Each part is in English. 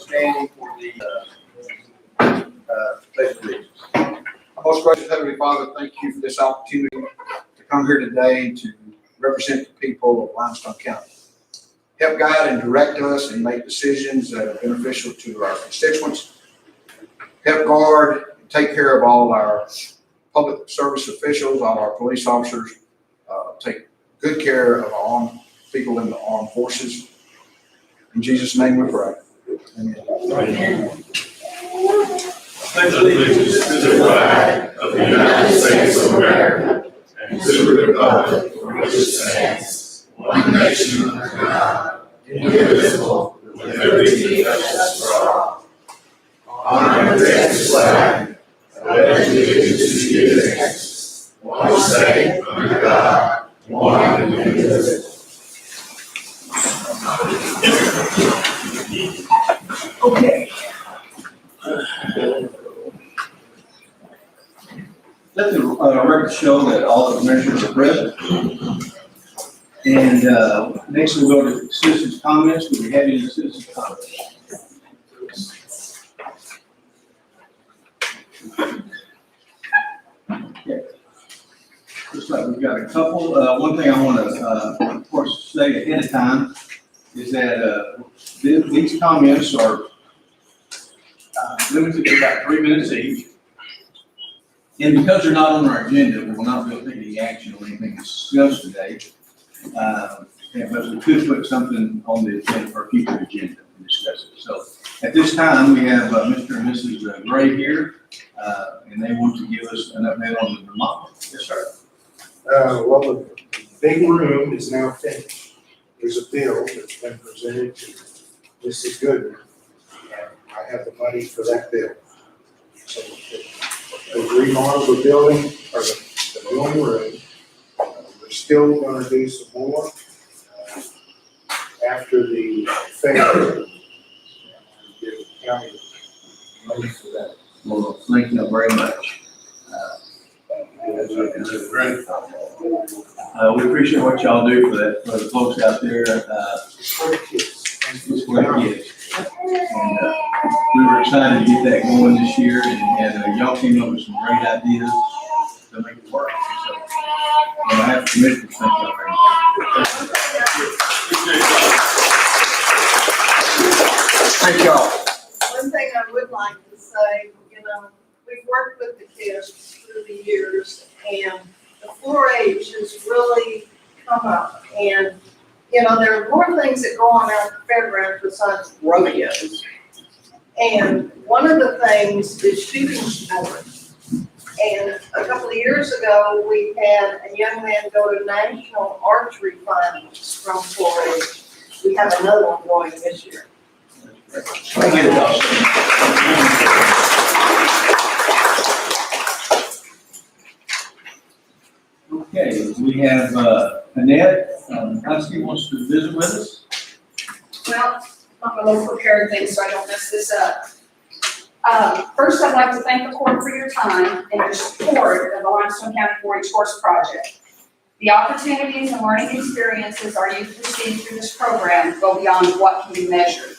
standing for the pledge of allegiance. Our most gracious Heavenly Father, thank you for this opportunity to come here today to represent the people of Limestone County. Help guide and direct us and make decisions that are beneficial to our constituents. Help guard and take care of all our public service officials, all our police officers. Take good care of our armed people in the armed forces. In Jesus' name we pray. Amen. Amen. Pledge allegiance to the flag of the United States of America and to the republic for which it stands, one nation under God, indivisible, with liberty and justice for all. Honor and this flag, pledge allegiance to the Texas, one state under God, one and indivisible. Okay. Let the record show that all the commissioners are present. And next we'll go to citizens' comments. Do we have any citizens' comments? Okay. Looks like we've got a couple. One thing I want to, of course, say ahead of time is that these comments are limited to about 3 minutes each. And because they're not on our agenda, we will not be able to take any action on anything discussed today. But we could put something on the agenda for a future agenda and discuss it. So at this time, we have Mr. and Mrs. Gray here, and they want to give us an update on the remodel. Yes, sir. Well, the big room is now finished. There's a bill that's been presented to Mrs. Goodman, and I have the money for that bill. So we remodel the building, or the building room. We're still gonna do some more after the fair. Give the county money for that. Well, thank you very much. We appreciate what y'all do for the folks out there. It's for the kids. It's for the kids. And we were excited to get that going this year, and y'all came up with some great ideas to make it work. So, on behalf of the commissioners, thank y'all very much. Thank y'all. One thing I would like to say, we've worked with the kids through the years, and the 4-H has really come up. And, there are more things that go on at the fairground besides rodeos. And one of the things is shooting sports. And a couple of years ago, we had a young man go to national archery finals from 4-H. We have another one going this year. Thank you, Dawson. Okay, we have Annette Husky wants to visit with us. Well, I'm a little prepared things so I don't mess this up. First, I'd like to thank the court for your time and your support of the Limestone County 4-H Horse Project. The opportunities and learning experiences our youth receive through this program go beyond what can be measured.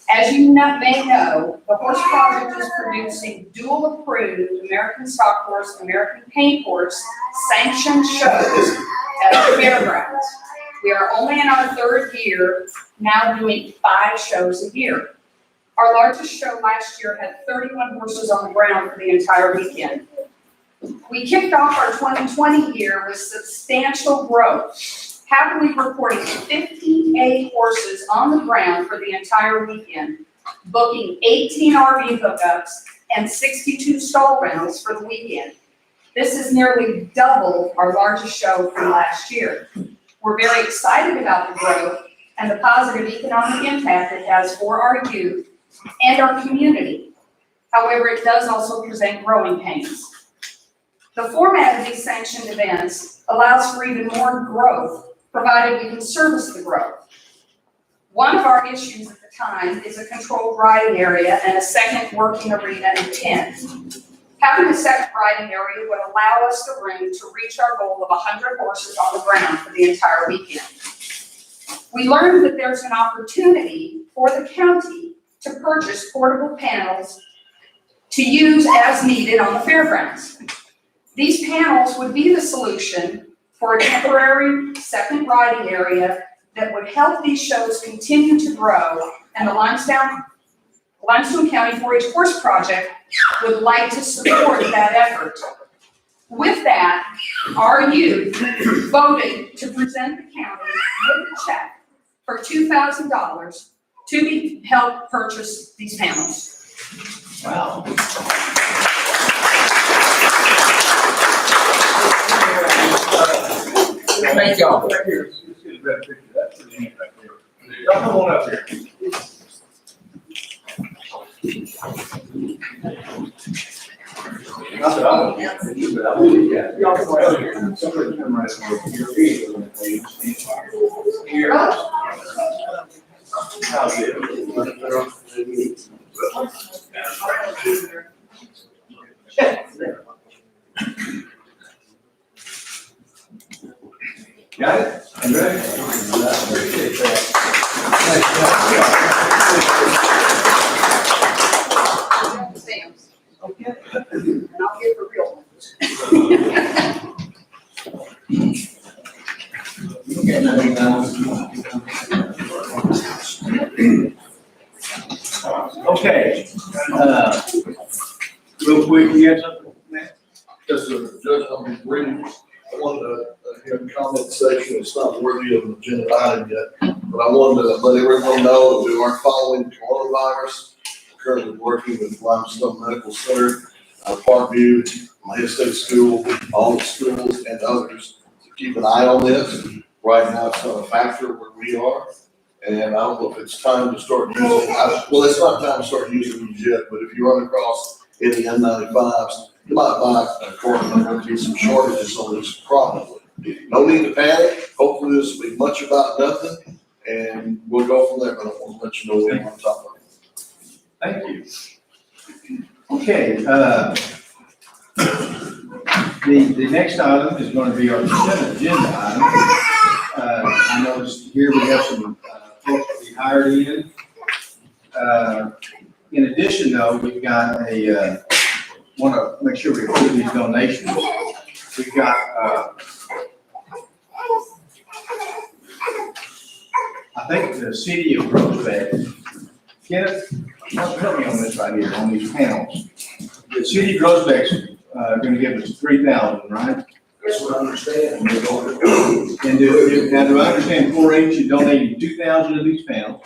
As you may know, the Horse Project is producing dual-approved American Stock Horse, American Paint Horse sanctioned shows at the fairgrounds. We are only in our 3rd year, now doing 5 shows a year. Our largest show last year had 31 horses on the ground for the entire weekend. We kicked off our 2020 year with substantial growth, happily reporting 58 horses on the ground for the entire weekend, booking 18 RV hookups and 62 stall rounds for the weekend. This is nearly double our largest show from last year. We're very excited about the growth and the positive economic impact it has for our youth and our community. However, it does also present growing pains. The format of these sanctioned events allows for even more growth, provided we can service the growth. One of our issues at the time is a controlled riding area and a second working arena and tent. Having a second riding area would allow us the room to reach our goal of 100 horses on the ground for the entire weekend. We learned that there's an opportunity for the county to purchase portable panels to use as needed on the fairgrounds. These panels would be the solution for a temporary second riding area that would help these shows continue to grow, and the Limestone County 4-H Horse Project would like to support that effort. With that, our youth voted to present the county with a check for $2,000 to help purchase these panels. Wow. Thank y'all. Here, let's get a better picture of that. Pretty neat right there. Y'all come on up here. Not that I don't have to do, but I will, yeah. Y'all come right up here. Somebody come right over here. Here. How's it? Got it? You ready? Appreciate that. Stamps. Okay. And I'll get the real ones. Okay, real quick, you got something, Matt? Yes, sir. Judge, I'll be brief. I wanted to hear a comment section. It's not worthy of an agenda item yet, but I wanted to let everyone know that we are following coronavirus. We're currently working with Limestone Medical Center, Parkview, Mahia State School, all the schools and others to keep an eye on this. Right now, it's not a factor where we are. And I don't know if it's time to start using, well, it's not time to start using these yet, but if you run across any N95s, you might buy a quart, and there'll be some shortages on this probably. No need to panic. Hopefully this will be much about nothing, and we'll go from there, but I want to let you know what we're on top of. Thank you. Okay, the next item is going to be our consent agenda item. I noticed here we have some folks that we hired in. In addition, though, we've got want to make sure we approve these donations. We've got, I think the city of Groesbeck, Kenneth, help me on this right here, on these panels. The city of Groesbeck's going to give us $3,000, right? That's what I understand. And do I understand 4-H is donating 2,000 of these panels?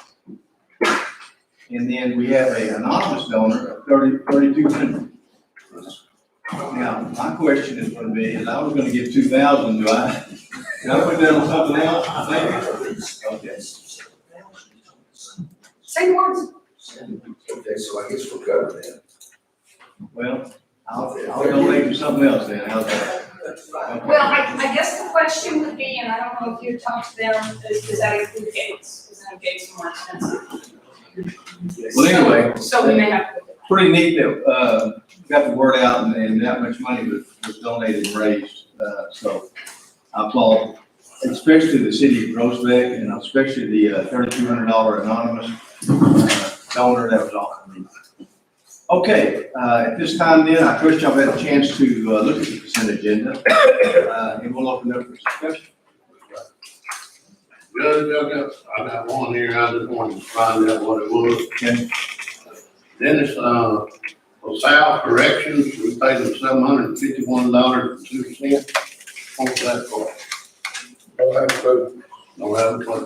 And then we have an anonymous donor of 3,200. Now, my question is going to be, is I was going to give 2,000, do I put that on something else? Okay. Say the words. Okay, so I guess we're covered then. Well, I'll donate to something else then, how's that? Okay. Well, I guess the question would be, and I don't know if you talked to them, does that include gates? Is that gates more expensive? Well, anyway. So we may have to. Pretty neat that, got the word out and that much money was donated and raised, so I applaud, especially the city of Groesbeck and especially the $3,200 anonymous donor, that was awesome. Okay, at this time then, I trust y'all had a chance to look at the consent agenda, and we'll open it up for discussion. Judge, I got one here, I just wanted to find out what it was. Okay. Dennis, LaSalle Corrections, we paid them $751.02. What's that for? Don't have a clue. Don't have a clue.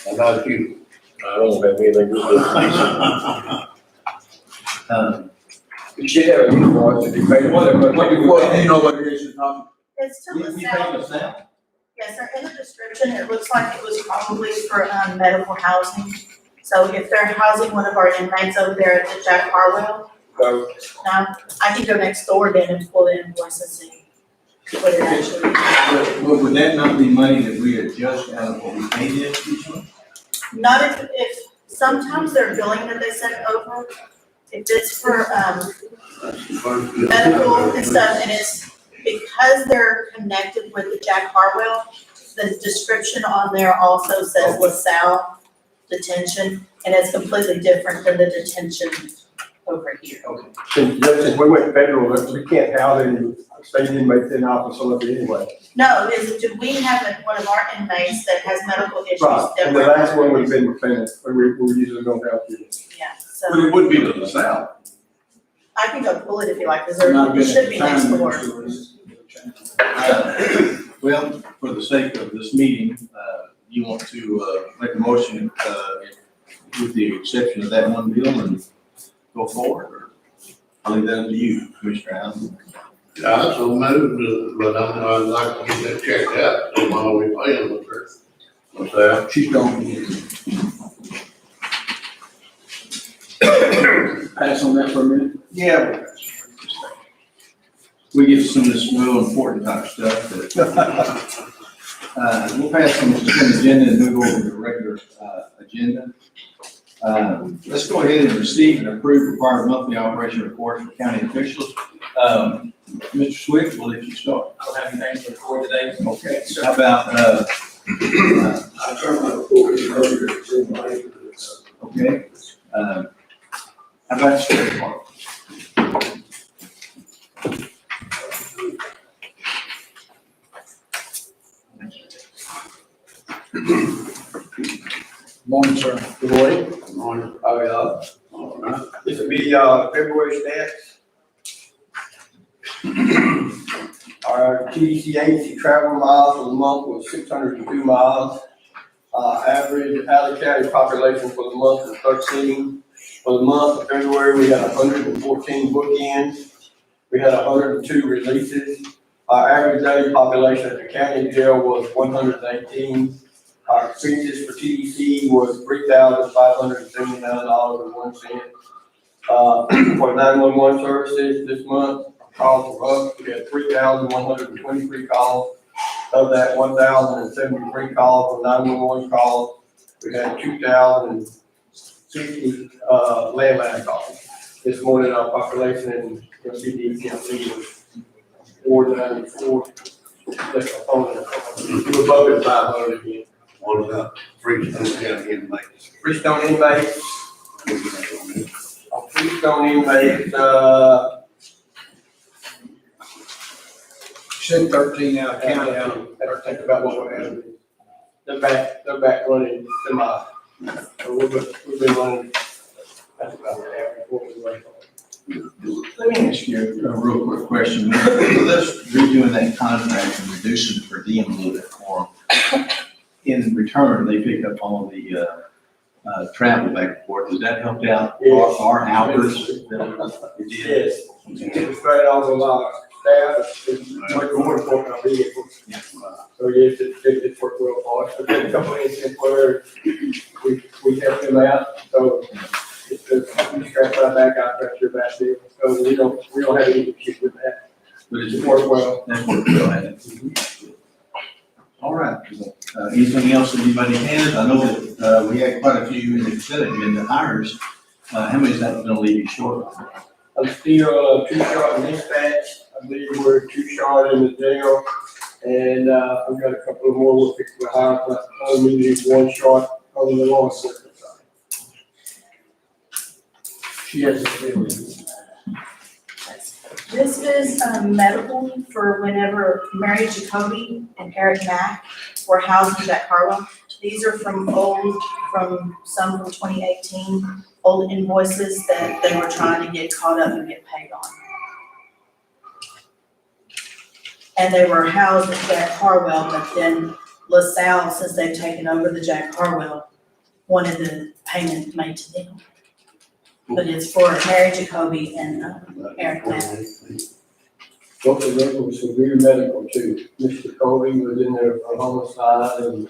How about you? I don't have anything to You should have a report to be paid. What, you know what it is, Tom? It's to You the paying south. us now? Yes, sir. In the description, it looks like it was probably for medical housing. So if they're housing one of our inmates over there at the Jack Harwell, I can go next door then and pull the invoice and see what it actually is. But would that not be money that we adjust out of what we pay them each month? Not if sometimes their billing that they send over, if it's for medical and stuff, and it's because they're connected with the Jack Harwell, the description on there also says LaSalle. detention, and it's completely different than the detention over here. Since we went federal, we can't house any state inmates in our facility anyway. No, do we have one of our inmates that has medical issues Right, that and the we're, last one we've been lieutenant, when we usually don't have to. yeah, But so it wouldn't be to the south. I can go pull it if you like, because Not there been should be next time, door. Well, for the sake of this meeting, you want to, make a motion, with the exception of that one bill and go forward, or I'll leave that up to you, Commissioner Allen. Yeah, I so moved, but I'd like to get that checked out, and while we playing with her. What's that? She's gone. Pass on that for a minute? Yeah. We get some of this real important type stuff that, we'll pass on the consent agenda and move over to the regular, agenda. Let's go ahead and receive and approve required monthly operation reports for county officials. Mr. Swift, we'll let you start. I don't have anything to report today. Okay, so how about, I turned my report in earlier, it's in my, okay, how about the sheriff department? Morning, sir. Good morning. Morning. All right. This will be, February stats. Our TDC agency travel miles for the month was 602 miles. Average out-of-county population for the month was 13. For the month of February, we had 114 bookends. We had 102 releases. Our average daily population at the county jail was 118. Our expenses for TDC was $3,579.01. For 911 services this month, calls were up. We had 3,123 calls. Of that, 1,073 calls were 911 calls. We had 2,060 landline calls. This morning, our population in CDC was 494. That's a phone. We're above the 500 again. What about Freestone County inmates? Freestone inmates, Said 13 out of county, I don't think about what we're having. They're back running semi. So we've been running, that's about the average, what we run. Let me ask you a real quick question. With us redoing that contract and reducing the per diem a little bit for them, in return, they pick up all the, travel back and forth. Does that help out our hours? It did? Yes. It's straight off of our staff, it's much more important than our vehicles. Yeah. So yes, it's worked well for us. But then a couple of instances where we help them out, so it's a scratch our back, our pressure back there. So we don't have any issues with that. But It it's worked well. That's what we'll have. All right. Anything else that anybody has? I know that, we had quite a few in the consent agenda hires. How many is that gonna leave you short of? I'm still, 2 short in dispatch. I believe we're 2 short in the jail. And, I've got a couple of more we're fixing to hire, but only need 1 short on the law enforcement side. She has experience. This is medical for whenever Mary Jacoby and Eric Mack were housed in Jack Harwell. These are some from 2018, old invoices that they were trying to get caught up and get paid on. And they were housed at Jack Harwell, but then LaSalle, since they've taken over the Jack Harwell, wanted the payment made to them. But it's for Mary Jacoby and Eric Mack. Both of them were severe medical too. Mr. Colby was in there for homicide and.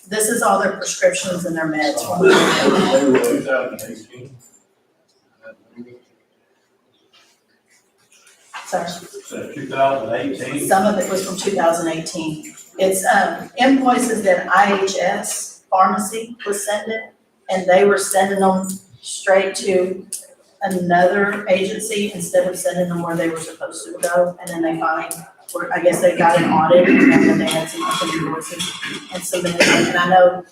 This is all their prescriptions and their meds. They were 2018. Sorry. So 2018? Some of it was from 2018. It's invoices that IHS Pharmacy was sending, and they were sending them straight to another agency instead of sending them where they were supposed to go. And then they find, or I guess they got an audit, and then they had some other invoices and submitted them. And I know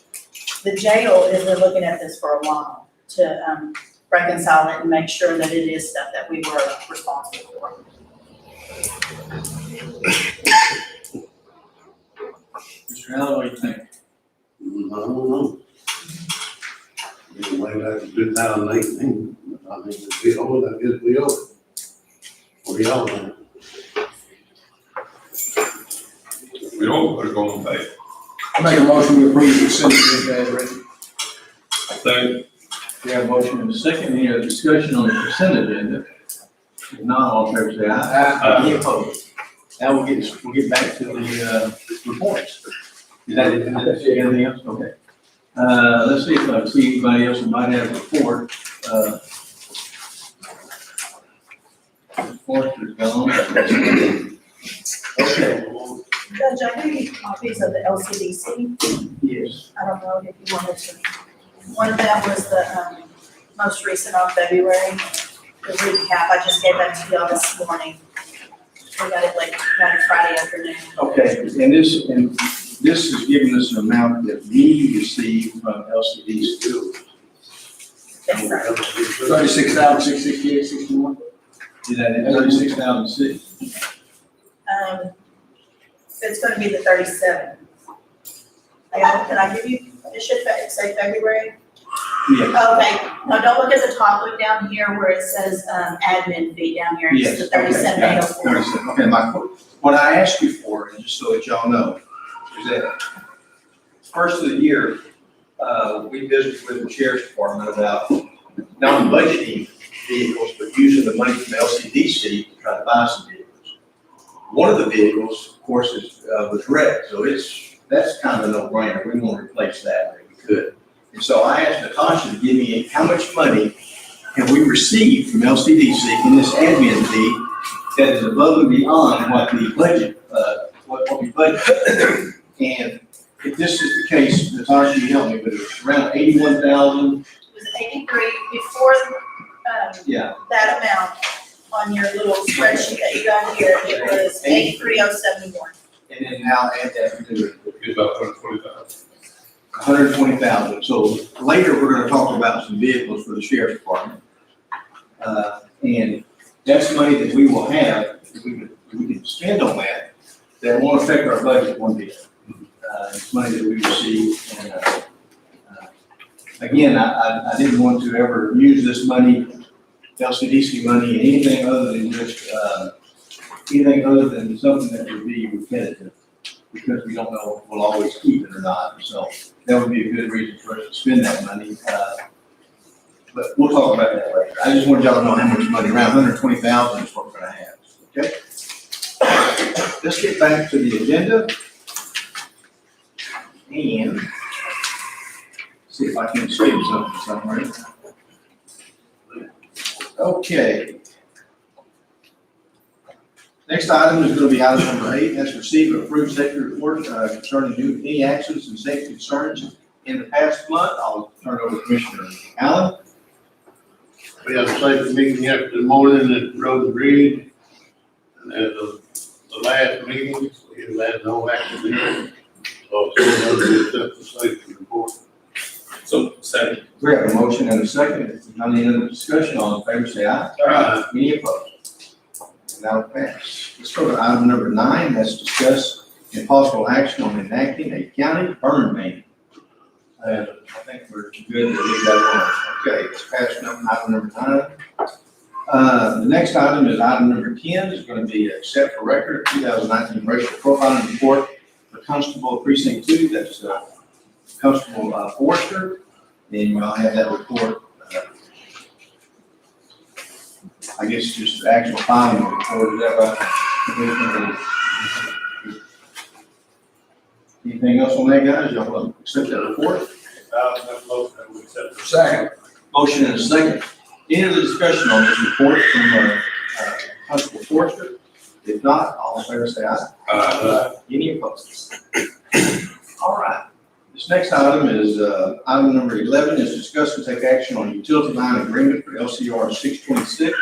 the jail has been looking at this for a while to, reconcile it and make sure that it is stuff that we were responsible for. Mr. Allen, what do you think? I don't know. Anyway, that's 2018, I mean, we owe it, I guess we owe it. What do y'all think? We don't, we're gonna pay. I make a motion to approve the consent agenda as written. Thank, We have a motion and a second. Any other discussion on the consent agenda? If not, all in favor say aye. Aye. Any opposed? Now we'll get back to the, reports. Is that it? Anything else? Okay. Let's see if I see anybody else who might have a report. Forester's gone. Okay, Judge, I gave you copies of the LCDC. yes. I don't know if you wanted to. One of them was the, most recent on February, the recap. I just gave that to y'all this morning. We got it like Friday afternoon. Okay, and this is giving us an amount that we received from LCD schools. Yes, sir. 36,668.61. Is that in 36,006? It's gonna be the 37. Can I give you, it should say February? Yes. Okay, no, don't look at the top, look down here where it says, admin fee down here, it's the Yes, okay, got it. 37,804. 37. Okay, what I asked you for, and just so that y'all know, is that first of the year, we visited with the sheriff's department about not budgeting vehicles, but using the money from LCDC to try to buy some vehicles. One of the vehicles, of course, was wrecked, so that's kind of a no-brainer. We want to replace that if we could. And so I asked Natasha to give me how much money have we received from LCDC in this admin fee that is above and beyond what the budget, what we budgeted. And if this is the case, Natasha, you help me, but it's around 81,000. It was 83 before, Yeah. that amount on your little spreadsheet that you got here, it was 83,071. And then now add that to it. it's about 120,000. 120,000. So later, we're gonna talk about some vehicles for the sheriff's department. And that's money that we will have, we can spend on that won't affect our budget one bit. It's money that we receive, and, again, I didn't want to ever use this money, LCDC money, anything other than just, anything other than something that would be repetitive, because we don't know if we'll always keep it or not. So that would be a good reason for us to spend that money. But we'll talk about that later. I just wanted y'all to know how much money, around 120,000 is what we're gonna have, okay? Let's get back to the agenda. And see if I can skip something somewhere. Okay. Next item is going to be item number 8. That's receive and approve safety report concerning any accidents and safety concerns in the past month. I'll turn it over to Commissioner Allen. We had a safety meeting yesterday morning at Road and Bridge. And at the last meeting, we had no accident. So, accept the safety report. So, second. We have a motion and a second. If not any other discussion, all in favor say aye. Aye. Any opposed? And that will pass. Let's go to item number 9. Let's discuss impossible action on enacting a county burn ban. I think we're good to leave that alone. Okay, let's pass item number 9. The next item is item number 10. It's going to be accept for record 2019 racial profiling report for Constable Precinct 2. That's Constable Forrester. And you all have that report. I guess just the actual filing report. Is that right? Anything else on that, guys? Y'all want to accept that report? Second. Motion and a second. Any other discussion on this report from Constable Forrester? If not, all in favor say aye. Any opposed? All right. This next item is item number 11 is discuss and take action on utility line agreement for LCR 626.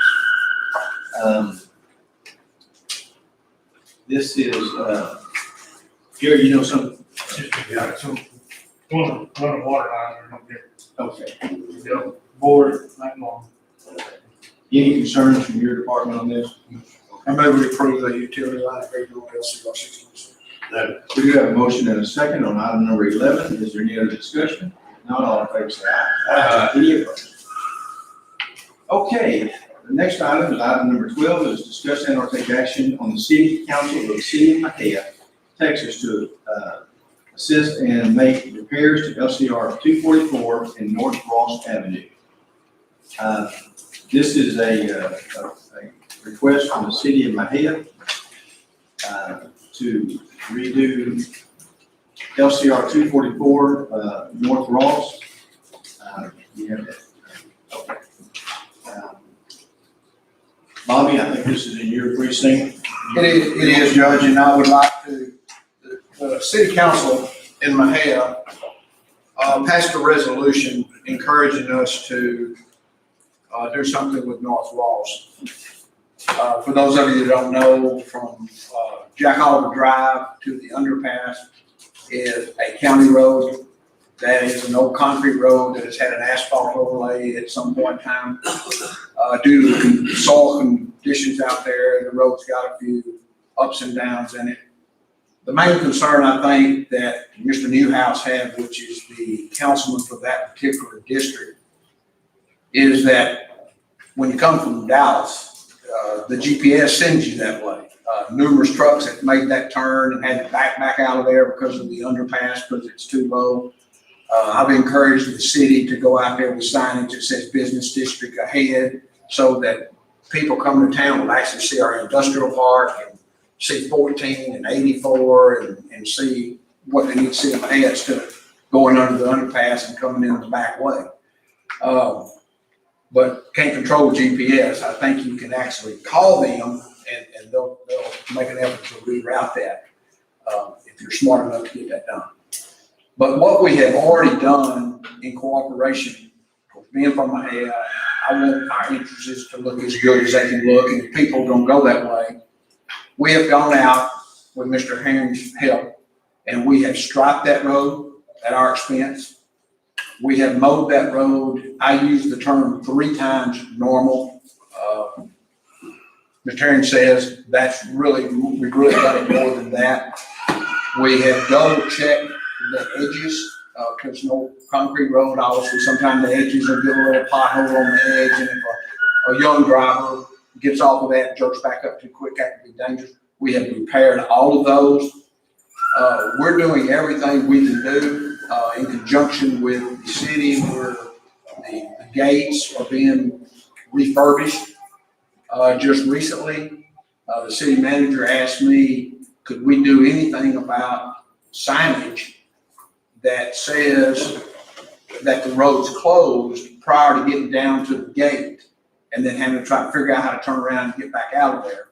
This is, Jerry, you know something? Yeah, so Run a water line or something. Okay. Board, not long. Any concerns from your department on this? I move we approve the utility line agreement with LCR 616. We do have a motion and a second on item number 11. Is there any other discussion? Not all in favor, say aye. Any opposed? Okay, the next item is item number 12, is discuss and or take action on the city council of the city of Mahia, Texas, to assist and make repairs to LCR 244 and North Ross Avenue. This is a request from the city of Mahia to redo LCR 244 North Ross. You have that. Okay. Bobby, I think this is in your precinct. It is, Judge, and I would like to, the city council in Mahia passed a resolution encouraging us to do something with North Ross. For those of you that don't know, from Jack Oliver Drive to the underpass is a county road. That is an old concrete road that has had an asphalt overlay at some point in time. Due to the soil conditions out there, the road's got a few ups and downs in it. The main concern I think that Mr. Newhouse had, which is the councilman for that particular district, is that when you come from Dallas, the GPS sends you that way. Numerous trucks have made that turn and had to back out of there because of the underpass, because it's too low. I've encouraged the city to go out there with signage that says business district ahead, so that people coming to town will actually see our industrial park and see 14 and 84 and see what they need to see ahead instead of going under the underpass and coming in the back way. But can't control GPS. I think you can actually call them and they'll make an effort to reroute that if you're smart enough to get that done. But what we have already done in cooperation with being from Mahia, I want our entrances to look as good as they can look, and if people don't go that way, we have gone out with Mr. Herring's help, and we have striped that road at our expense. We have mowed that road. I use the term 3 times normal. Mr. Herring says that's really, we've really done it more than that. We have double checked the edges, because no concrete road, obviously, sometimes the edges will get a little pothole on the edge, and if a young driver gets off of that and jerks back up too quick, that can be dangerous. We have repaired all of those. We're doing everything we can do in conjunction with the city, where the gates are being refurbished. Just recently, the city manager asked me, could we do anything about signage that says that the road's closed prior to getting down to the gate, and then having to try to figure out how to turn around and get back out of there.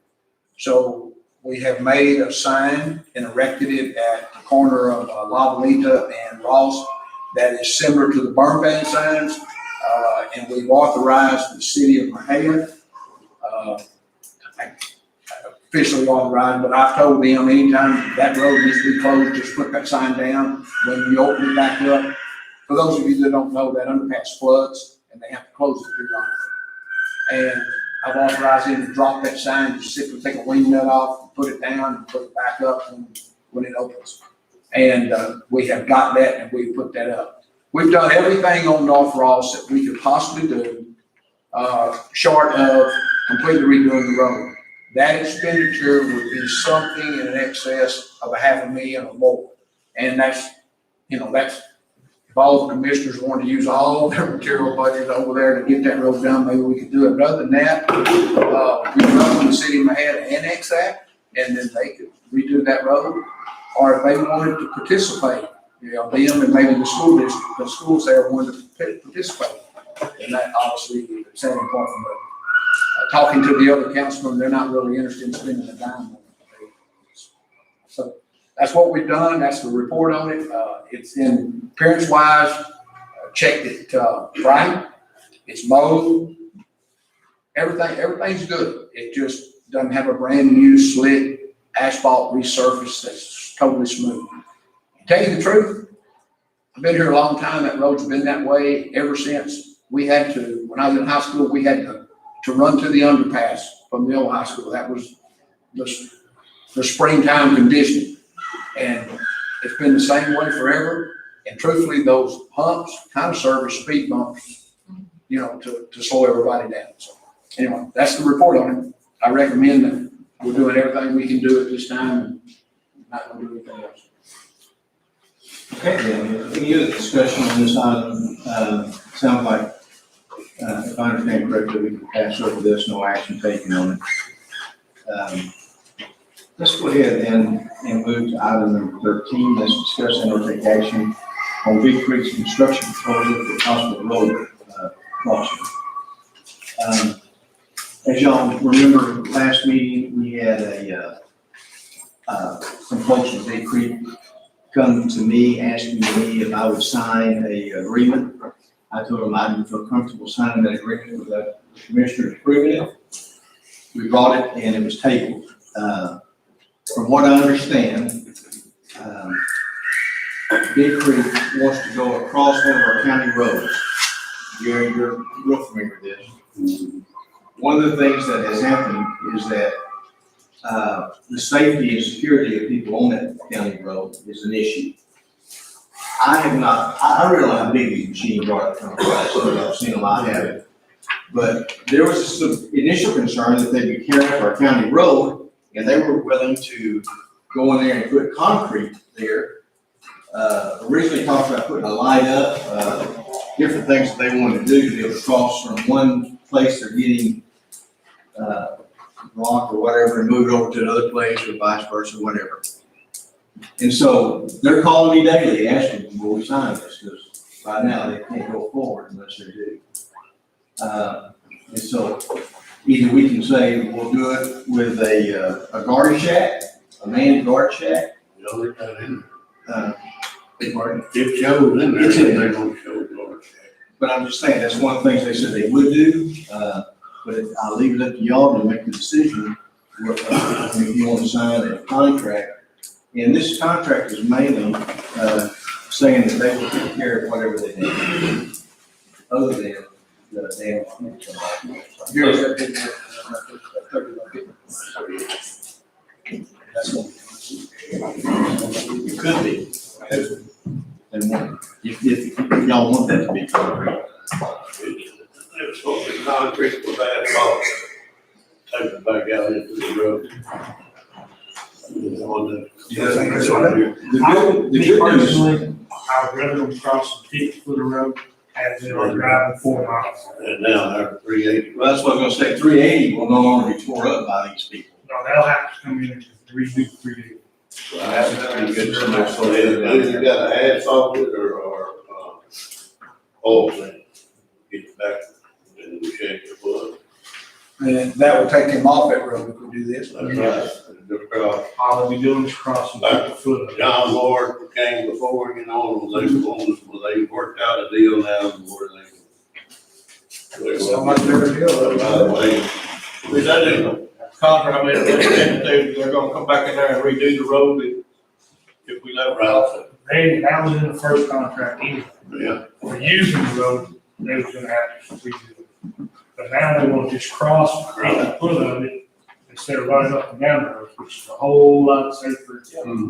So we have made a sign and erected it at the corner of La Bonita and Ross that is similar to the burn ban signs, and we've authorized the city of Mahia, officially authorized, but I've told them anytime that road needs to be closed, just put that sign down when you open it back up. For those of you that don't know, that underpass floods and they have to close it periodically. And I've authorized them to drop that sign, just simply take a wing nut off, and put it down, and put it back up when it opens. And we have got that, and we put that up. We've done everything on North Ross that we could possibly do, short of completely redoing the road. That expenditure would be something in excess of $500,000 or more. And that's, that's, if all the commissioners wanted to use all their material budget over there to get that road done, maybe we could do it. But other than that, we run the city might have to annex that, and then they could redo that road. Or if they wanted to participate, them and maybe the school district, the schools there wanted to participate. And that obviously is very important. But talking to the other councilmen, they're not really interested in spending a dime on it. So that's what we've done. That's the report on it. It's in appearance wise, checked it Friday. It's mowed. Everything's good. It just doesn't have a brand new slick asphalt resurface that's totally smooth. To tell you the truth, I've been here a long time. That road's been that way ever since. We had to, when I was in high school, we had to run to the underpass from the old high school. That was the springtime condition. And it's been the same way forever. And truthfully, those humps kind of serve as speed bumps, to slow everybody down. So anyway, that's the report on it. I recommend that we're doing everything we can do at this time and not gonna do anything else. Okay, then, any other discussion on this item? Sounds like, if I understand correctly, we can pass over this, no action taken on it. Let's go ahead and move to item number 13. Let's discuss and take action on Big Creek's construction proposal for Hospital Road crossing. As y'all remember, last meeting, we had some folks from Big Creek come to me, asking me if I would sign a agreement. I told them I didn't feel comfortable signing that agreement without the commissioner approving it. We brought it and it was tabled. From what I understand, Big Creek wants to go across one of our county roads. Gary, you're real familiar with this. One of the things that has happened is that the safety and security of people on that county road is an issue. I really don't know how big these machines are. I've seen them, I haven't. But there was some initial concern that they'd be carrying up our county road, and they were willing to go in there and put concrete there. Originally talked about putting a light up, different things that they wanted to do to be able to cross from one place they're getting rock or whatever and move it over to another place or vice versa, whatever. And so they're calling me daily asking, will we sign this? Because right now they can't go forward unless they do. And so either we can say we'll do it with a guard shack, a manned guard shack. Y'all got in Big pardon? there. It shows in there, It's in there. they don't show it. But I'm just saying, that's one of the things they said they would do, but I'll leave it up to y'all to make the decision. If you want to sign a contract, and this contract is mainly, saying that they will take care of whatever they need, other than the damage. That's what. It could be. And if y'all want that to be concrete. It was supposed to be concrete with asphalt. Take it back out into the road. The good news, I would rather them cross the 50-foot road as they are driving 4 miles. And now they're 380. well, that's what I was gonna say, 380 will no longer be tore up by these people. No, they'll have to come in and redo 3D. That's pretty good. So you got an asphalt it or oil sand. Get it back and we check the flood. And that will take them off that road if we do this. That's right. Just cross. All they'll be doing is crossing 50-foot. John Lord came before, they worked out a deal now where they. So much better deal. By the way, Is that a contract, they're gonna come back in there and redo the road if we let them cross it? That was in the first contract, either. yeah, For using the road, they was gonna have to redo it. But now they want to just cross the foot of it instead of running up and down the road, which is a whole lot safer.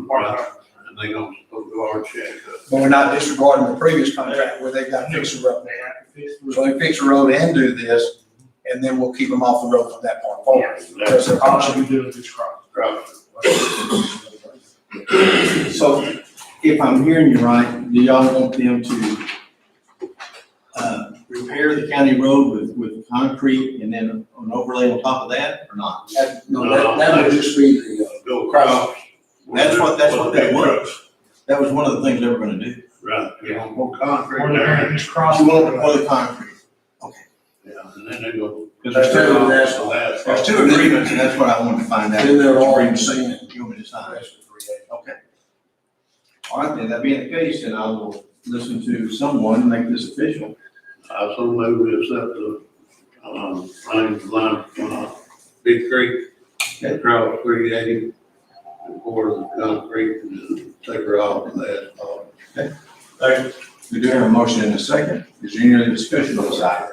right. And they gonna go our check. But we're not disregarding the previous contract where they got to fix the road. They have to fix the So road. they fix the road and do this, and then we'll keep them off the road from that point forward. That's all they'll be doing is just cross. So if I'm hearing you right, do y'all want them to repair the county road with concrete and then an overlay on top of that or not? That would just be the, Go across. That's what that was. That was one of the things they were gonna do. Right, you know, more concrete Or they're there. gonna just cross. You want to pour the concrete. Yeah, and then they go. Because there's two, That's. there's two agreements, and that's what I wanted to find out. then they're all Which the agreement same. You want me to sign? Okay. All right, then, that being the case, then I will listen to someone make this official. I also move we accept the, Big Creek, across 380, and pour the concrete and then take her off of that. Second. We do have a motion and a second. Is there any other discussion on this item?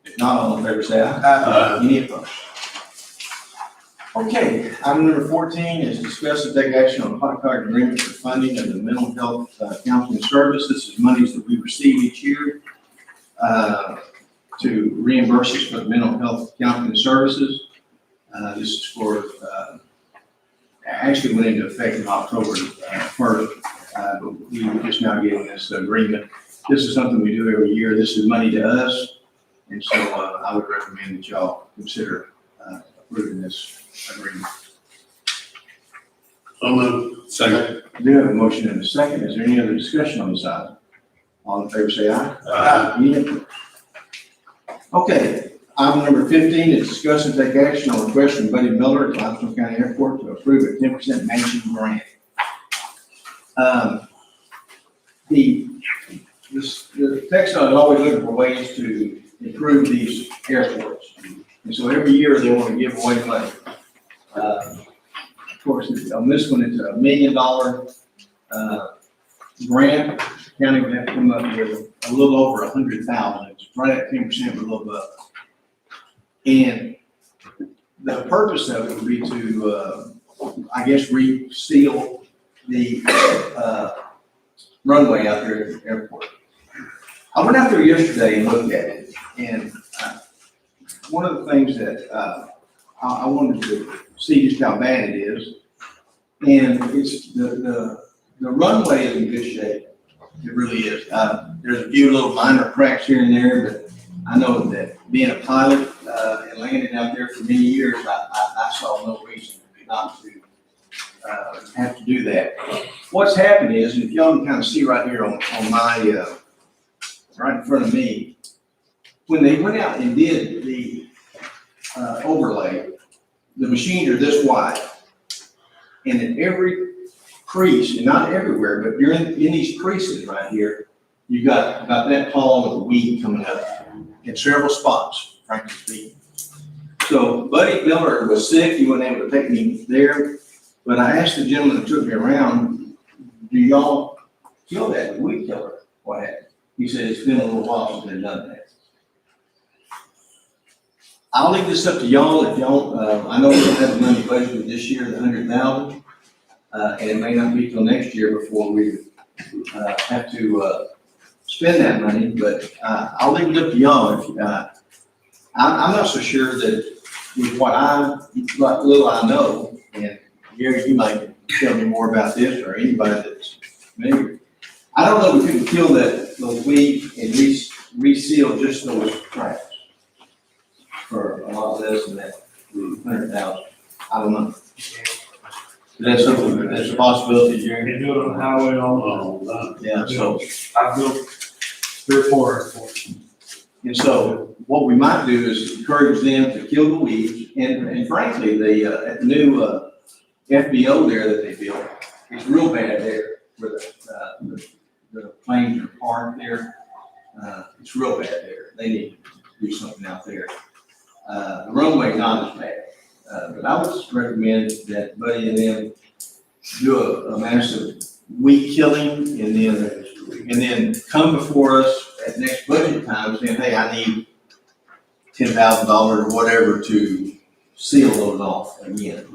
If not, all in favor say aye. Any opposed? Okay, item number 14 is discuss and take action on contract agreement for funding of the mental health counseling service. This is monies that we receive each year to reimburse us for the mental health counseling services. This is for, actually went into effect in October 1st, but we were just now getting this agreement. This is something we do every year. This is money to us, and so I would recommend that y'all consider approving this agreement. So moved. Second. We do have a motion and a second. Is there any other discussion on this item? All in favor say aye. Aye. Any opposed? Okay, item number 15 is discuss and take action on request from Buddy Miller at Limestone County Airport to approve a 10% matching grant. The TxDOT is always looking for ways to improve these airports. And so every year they want to give away money. Of course, on this one, it's $1 million grant. The county would have to come up with a little over 100,000. It's right at 10%, but a little above. And the purpose of it would be to, I guess, reseal the runway out there at the airport. I went out there yesterday and looked at it, and one of the things that I wanted to see just how bad it is, and it's the runway is in good shape. It really is. There's a few little minor cracks here and there, but I know that being a pilot and landing out there for many years, I saw no reason not to have to do that. What's happened is, if y'all can kind of see right here on my, right in front of me, when they went out and did the overlay, the machines are this wide. And in every crease, and not everywhere, but you're in these creases right here, you got about that tall of a weed coming up in several spots, frankly speaking. So Buddy Miller was sick, he wasn't able to take me there, but I asked the gentleman that took me around, do y'all kill that weed killer? What happened? He said, it's been a little while since they've done that. I'll leave this up to y'all. If y'all, I know we don't have the money budgeted this year, the 100,000, and it may not be till next year before we have to spend that money. But I'll leave it up to y'all. If I'm not so sure that with what little I know, and Gary, you might tell me more about this, or anybody that's familiar. I don't know if we could kill those weeds and reseal just those cracks for a lot less than that 100,000. I don't know. Is that something that's a possibility, Jerry? They do it on the highway all the time. Yeah, so, I built 3 or 4 airports. and so what we might do is encourage them to kill the weeds, and frankly, the new FBO there that they built, it's real bad there where the planes are parked there. It's real bad there. They need to do something out there. The runway not as bad, but I would just recommend that Buddy and them do a massive weed killing, and then come before us at next budget time saying, hey, I need $10,000 or whatever to seal those off again.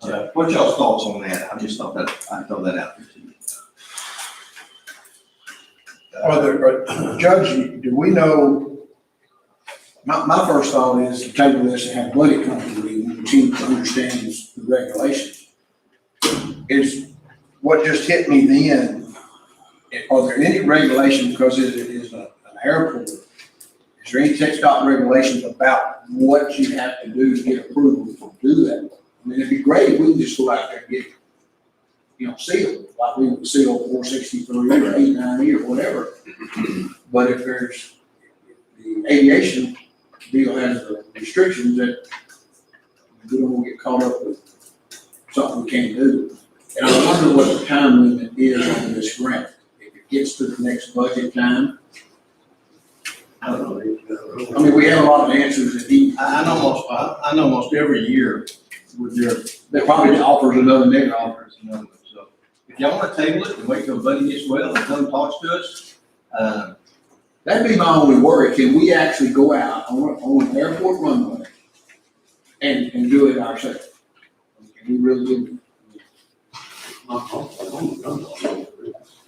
And, what's y'all's thoughts on that? I just thought that I'd throw that out there to you. Judge, do we know, my first thought is to table this and have Buddy come to the team to understand the regulations. Is what just hit me then, are there any regulations, because it is an airport, is there any TxDOT regulations about what you have to do to get approval to do that? I mean, it'd be great if we could just go out there and get, sealed, like we would seal 463 or 890 or whatever. But if there's, the aviation deal has the restrictions that we don't want to get caught up with something we can't do. And I wonder what the time limit is on this grant. If it gets to the next budget time, I don't know. I mean, we have a lot of answers that I know most every year with that probably offers another nigger offer. offers another one. So if y'all wanna table it and wait till Buddy gets well and come talk to us, That'd be my only worry. Can we actually go out on an airport runway and do it ourselves? Can we really do it?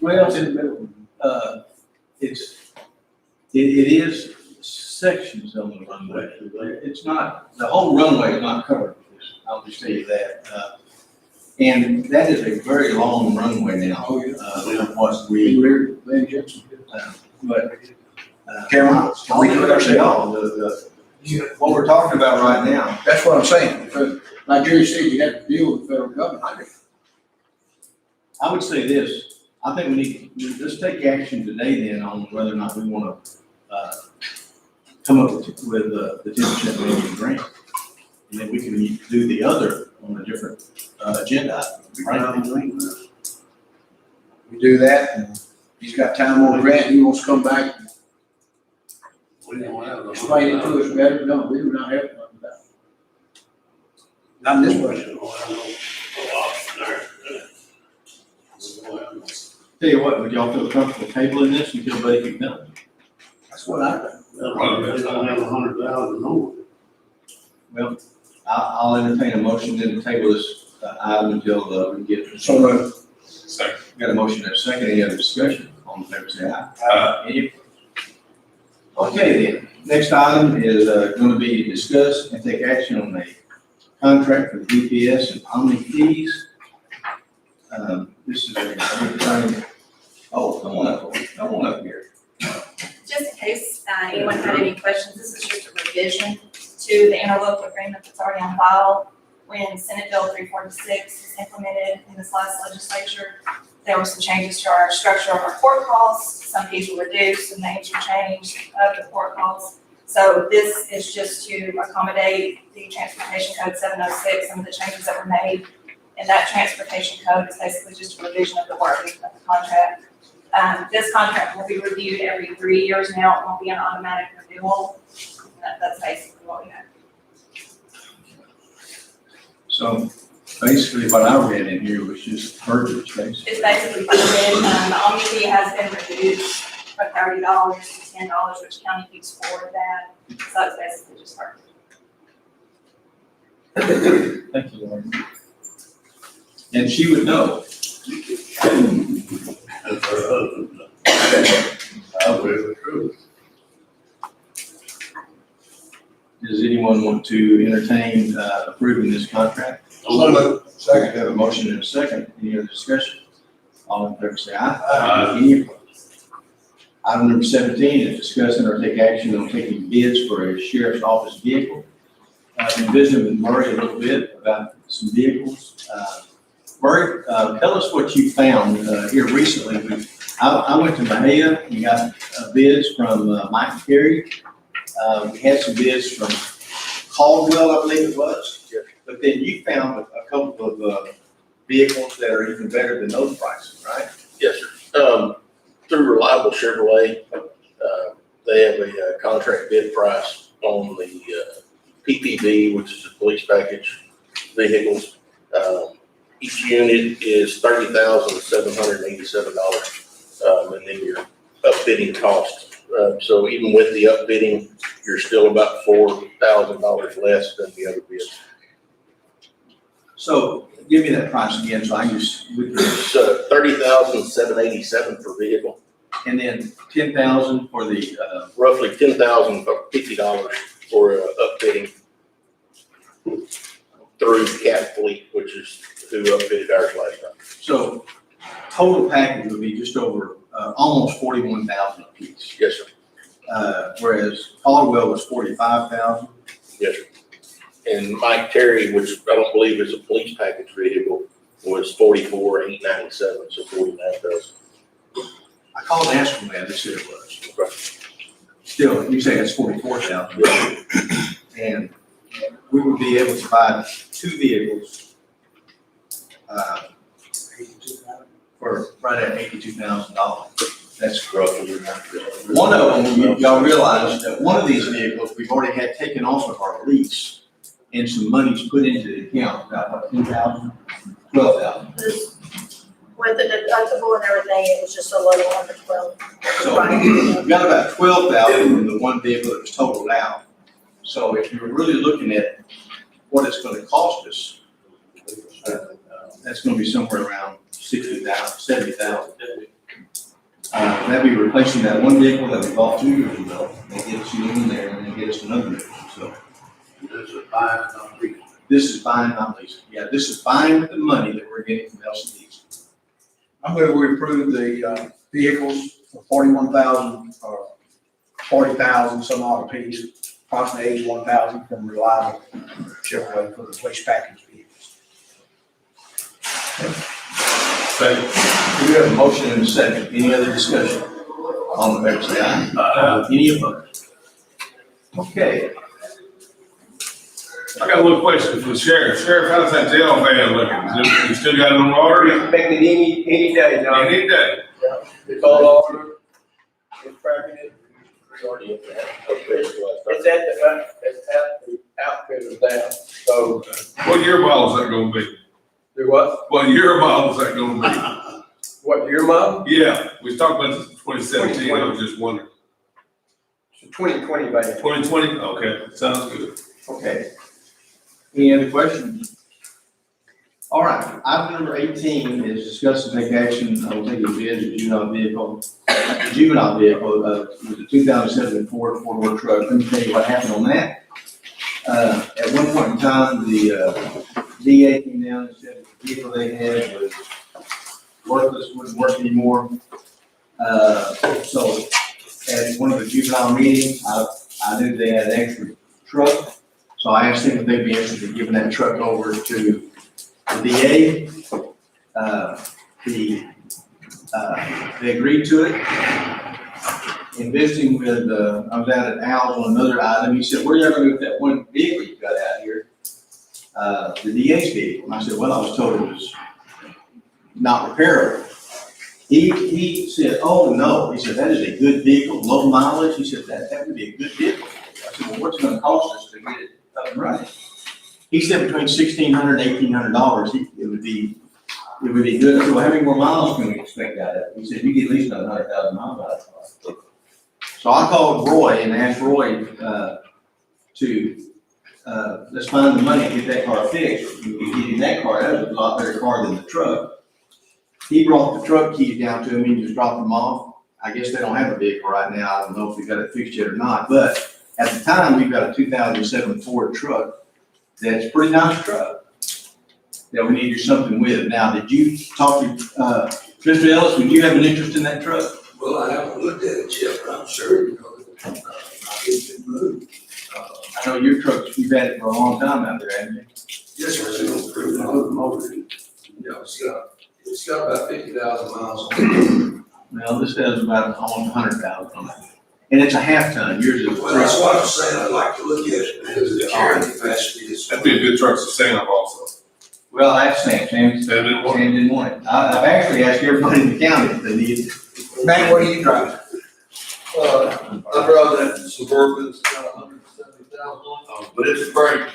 well, it is sections of the runway. It's not, the whole runway is not covered with this, I'll just tell you that. And that is a very long runway now. From what we, but, Cameron, can we do it ourselves? what we're talking about right now, That's what I'm saying. Like Jerry said, you have to deal with the federal government. I would say this, I think we need, let's take action today then on whether or not we wanna, come up with the 10% minimum grant. And then we can do the other on a different, agenda item. We do that, and he's got time on grant, he wants to come back. We don't have. Explain it to us better. No, we do not have to. Not in this budget. Tell you what, would y'all feel comfortable tabling this until Buddy can come? That's what I think. They don't have 100,000 over. Well, I'll entertain a motion then to table this item until we get. So moved. Second. Got a motion and a second, any other discussion? All in favor, say aye. Any opposed? Okay then, next item is going to be discuss and take action on a contract for DPS and Omni fees. This is a, come on up here. Just in case anyone had any questions, this is just a revision to the interlocal agreement that's already on file. When Senate Bill 346 was implemented in this last legislature, there were some changes to our structure of our court calls. Some fees were reduced, some names were changed of the court calls. So this is just to accommodate the Transportation Code 706, some of the changes that were made. And that transportation code is basically just a revision of the wording of the contract. This contract will be reviewed every 3 years now. It won't be an automatic renewal. That's basically what we have. So basically what I read in here was just verbiage, basically. It's basically funded, the Omni fee has been reduced from $30 to $10, which county keeps forward that. So it's basically just verbiage. Thank you, Lauren. And she would know. That's her husband. I believe the truth. Does anyone want to entertain approving this contract? So moved. We Second. have a motion and a second. Any other discussion? All in favor say aye. Aye. Any opposed? Item number 17 is discussing or take action on taking bids for a sheriff's office vehicle. I've been visiting with Murray a little bit about some vehicles. Murray, tell us what you found here recently. I went to Mahia and got bids from Mike Carey. We had some bids from Caldwell, I believe it was. But then you found a couple of vehicles that are even better than those prices, right? Yes, sir. Through Reliable Chevrolet, they have a contract bid price on the PPV, which is the police package vehicles. Each unit is $30,787, and then your upfitting cost. So even with the upfitting, you're still about $4,000 less than the other bids. So give me that price again, so I just, It's $30,787 per vehicle, and then 10,000 for the, roughly $10,050 for upfitting through Cat Fleet, which is who upfitted ours last time. so total package would be just over, almost 41,000 a piece. Yes, sir. Whereas Caldwell was 45,000. Yes, sir. And Mike Terry, which I don't believe is a police package vehicle, was $44,897, so $49,000. I called and asked them that, they said it was. Okay. Still, you say it's 44,000. And we would be able to buy two vehicles, for right at $82,000. That's Roughly. one of them, y'all realize that one of these vehicles, we've already had taken off of our lease and some money's put into the account, about what, $10,000, $12,000. with the deductible and everything, it was just a little under 12. So we've got about 12,000 from the one vehicle that was totaled out. So if you're really looking at what it's gonna cost us, that's gonna be somewhere around 60,000, 70,000. That'd be replacing that one vehicle that we bought 2 years ago, and get us in there and then get us another vehicle, so. This is fine, not legal. This is buying, not leasing. Yeah, this is buying with the money that we're getting from LCDs. I'm going to approve the vehicles for 41,000 or 40,000 some odd apiece, approximately 81,000 from Reliable Chevrolet for the police package vehicles. Second. We have a motion and a second. Any other discussion? All in favor, say aye. Any opposed? Okay. I got one question for the sheriff. Sheriff, how's that jail van looking? You still got it on We're order? expecting any day now. Any day? It's all ordered. It's cracking it. Majority of that. It's at the outfitters now, so. What year model is that gonna be? Do what? What year model is that gonna What, your mom? be? Yeah, we talked about this in 2017, I was just wondering. It's 2020, baby. 2020? Okay, sounds good. Okay. Any other questions? All right, item number 18 is discuss and take action, I will take a bid of juvenile vehicle, with the 2007 Ford four-door truck. Let me tell you what happened on that. At one point in time, the DA came down and said the vehicle they had was worthless, wouldn't work anymore. So at one of the juvenile meetings, I knew they had an extra truck. So I asked them if they'd be interested in giving that truck over to the DA. They agreed to it. In visiting with, I was out at Al's on another item, he said, where are you gonna go with that one vehicle you got out here? The DA's vehicle. And I said, well, I was told it was not repairable. He said, oh, no. He said, that is a good vehicle, low mileage. He said, that would be a good vehicle. I said, well, what's it gonna cost us to get it up and running? He said between $1,600 and $1,800, it would be good. I said, well, how many more miles can we expect out of it? He said, you get at least another 100,000 miles out of it. So I called Roy and asked Roy, let's find the money to get that car fixed. We could get him that car. That was a lot better car than the truck. He brought the truck keys down to me and just dropped them off. I guess they don't have a vehicle right now. I don't know if we got it fixed yet or not, but at the time, we've got a 2007 Ford truck that's a pretty nice truck that we need to do something with. Now, did you talk to, Mr. Ellis, would you have an interest in that truck? Well, I haven't looked at it yet, but I'm sure, it's been moved. I know your truck, you've had it for a long time out there, haven't you? Yes, sir, it's been approved, I looked over it. It's got about 50,000 miles on it. Well, this has about almost 100,000 on it. And it's a half ton, yours is. Well, that's what I'm saying, I'd like to look at it, because the carrying capacity is. That'd be a good truck to stand up also. Well, I asked Sam, Sam didn't want it. I've actually asked everybody in the county if they need it. Matt, what do you drive? I drive that Suburban, it's got 170,000 on it, but it's great.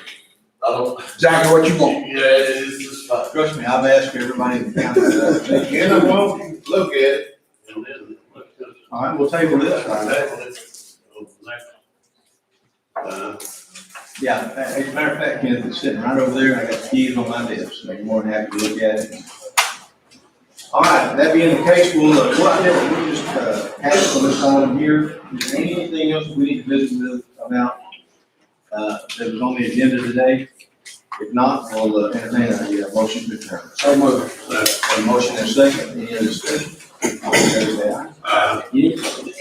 I don't. Exactly what you want. Yeah, it is just fine. Trust me, I've asked everybody in the county. And I won't look at it. All right, we'll table this. Yeah, as a matter of fact, Kenneth, it's sitting right over there. I got the keys on my desk, so you're more than happy to look at it. All right, that being the case, we'll just pass on this item here. Is there anything else we need to visit with about, that was on the agenda today? If not, we'll entertain a motion to adjourn. So moved. A motion and a second, any other discussion? All in favor, say aye. Any opposed?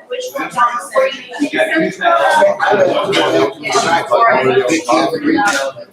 Which one, Thomas? You got 2,000.